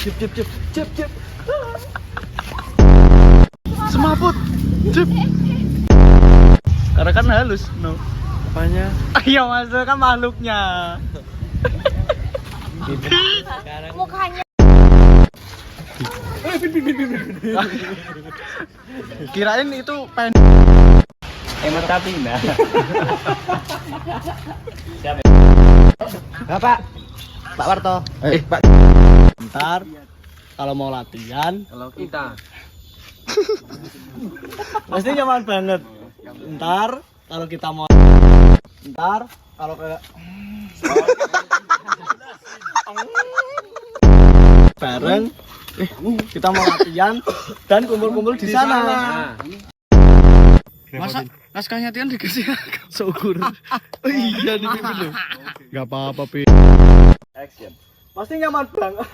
Cip. Semaput. Cip. Karena kan halus, no. Apanya? Ayo masuk kan makhluknya. Mukanya. Kirain itu pen. Emang tapi nah. Siapa? Bapak. Pak Warto. Pak. Ntar kalau mau latihan, Kalau kita pasti nyaman banget. Ntar kalau kita mau kalau ke bareng kita mau latihan dan kumpul-kumpul di sana. Masa naskahnya Tian dikasih seukur. Oh iya nih Pipi loh. Enggak apa-apa Pi. Action. Pasti nyaman banget.